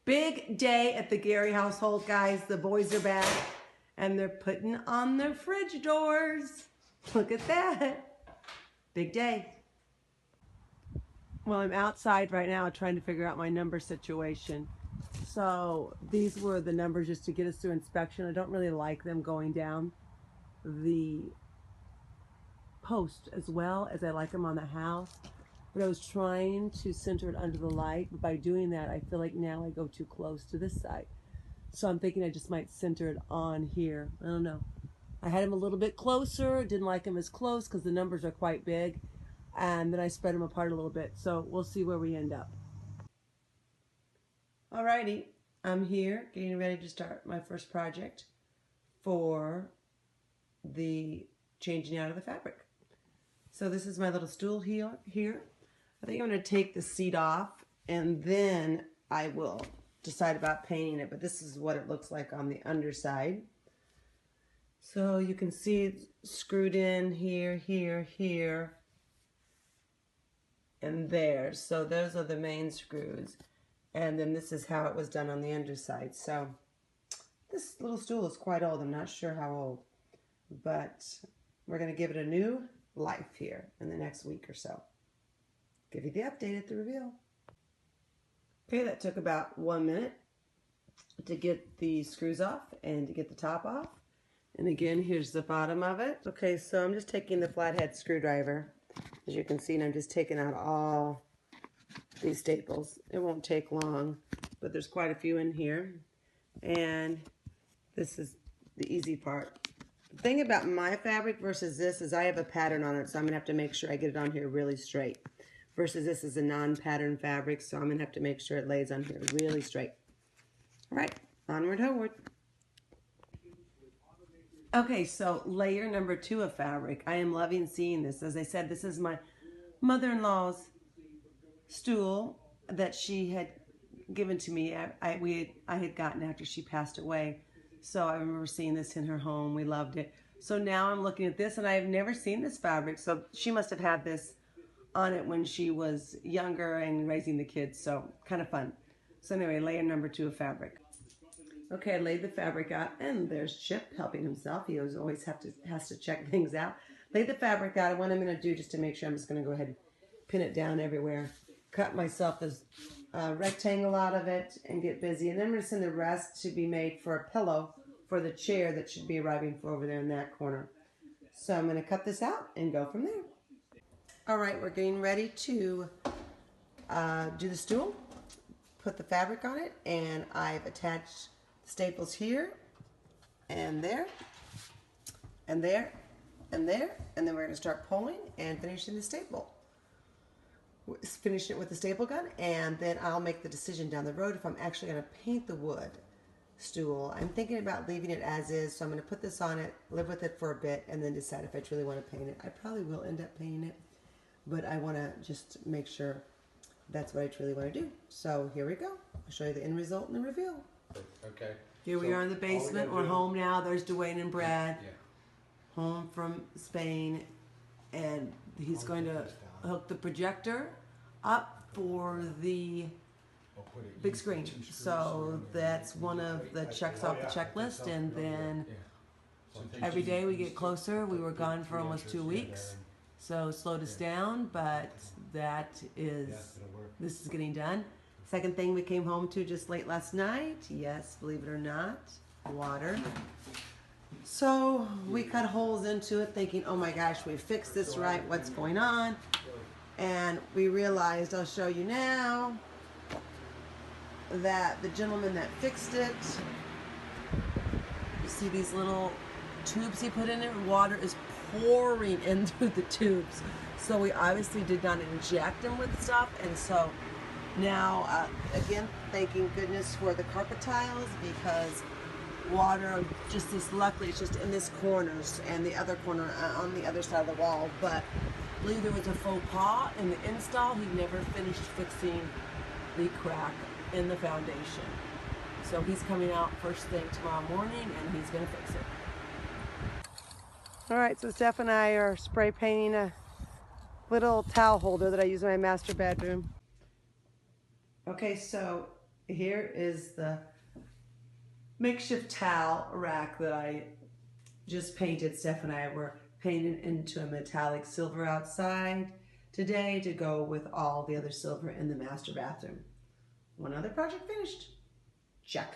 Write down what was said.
Big day at the Gary household, guys. The boys are back and they're putting on their fridge doors. Look at that. Big day. Well, I'm outside right now trying to figure out my number situation. So these were the numbers just to get us through inspection. I don't really like them going down the post as well as I like them on the house. But I was trying to center it under the light. But by doing that, I feel like now I go too close to this side. So I'm thinking I just might center it on here. I don't know. I had them a little bit closer. Didn't like them as close because the numbers are quite big. And then I spread them apart a little bit. So we'll see where we end up. Alrighty. I'm here getting ready to start my first project for the changing out of the fabric. So this is my little stool here. I think I'm going to take the seat off and then I will decide about painting it, but this is what it looks like on the underside. So you can see it's screwed in here, here, here, and there. So those are the main screws. And then this is how it was done on the underside. So this little stool is quite old. I'm not sure how old, but we're going to give it a new life here in the next week or so. Give you the update at the reveal. Okay, that took about 1 minute to get the screws off and to get the top off. And again, here's the bottom of it. Okay, so I'm just taking the flathead screwdriver, as you can see, and I'm just taking out all these staples. It won't take long, but there's quite a few in here. And this is the easy part. The thing about my fabric versus this is I have a pattern on it, so I'm gonna have to make sure I get it on here really straight. Versus this is a non-pattern fabric, so I'm gonna have to make sure it lays on here really straight. All right, onward, homeward. Okay, so layer number 2 of fabric. I am loving seeing this. As I said, this is my mother-in-law's stool that she had given to me. I had gotten after she passed away. So I remember seeing this in her home. We loved it. So now I'm looking at this, and I have never seen this fabric. So she must have had this on it when she was younger and raising the kids. So kind of fun. So anyway, layer number 2 of fabric. Okay, I laid the fabric out, and there's Chip helping himself. He always has to check things out. Laid the fabric out, and what I'm going to do, just to make sure, I'm just going to go ahead and pin it down everywhere. Cut myself this rectangle out of it and get busy. And then I'm going to send the rest to be made for a pillow for the chair that should be arriving for over there in that corner. So I'm going to cut this out and go from there. All right, we're getting ready to do the stool. Put the fabric on it, and I've attached staples here and there and there and there, and then we're going to start pulling and finishing the staple. Finish it with the staple gun, and then I'll make the decision down the road if I'm actually going to paint the wood stool. I'm thinking about leaving it as is, so I'm going to put this on it, live with it for a bit, and then decide if I truly want to paint it. I probably will end up painting it, but I want to just make sure that's what I truly want to do. So here we go. I'll show you the end result and the reveal. Okay. Here we are in the basement. We're home now. There's Dwayne and Brad, home from Spain, and he's going to hook the projector up for the big screen. So that's one of the checks off the checklist, and then every day we get closer. We were gone for almost 2 weeks, so slowed us down, but this is getting done. Second thing we came home to just late last night, yes, believe it or not, water. So we cut holes into it thinking, oh my gosh, we fixed this right, what's going on? And we realized, I'll show you now, that the gentleman that fixed it, you see these little tubes he put in it, water is pouring in through the tubes. So we obviously did not inject them with stuff, and so now, again, thanking goodness for the carpet tiles, because water, just this, luckily it's just in this corners and the other corner on the other side of the wall, but I believe there was a faux pas in the install. He never finished fixing the crack in the foundation. So he's coming out first thing tomorrow morning, and he's going to fix it. All right, so Steph and I are spray painting a little towel holder that I use in my master bedroom. Okay, so here is the makeshift towel rack that I just painted. Steph and I were painted into a metallic silver outside today to go with all the other silver in the master bathroom. One other project finished. Check.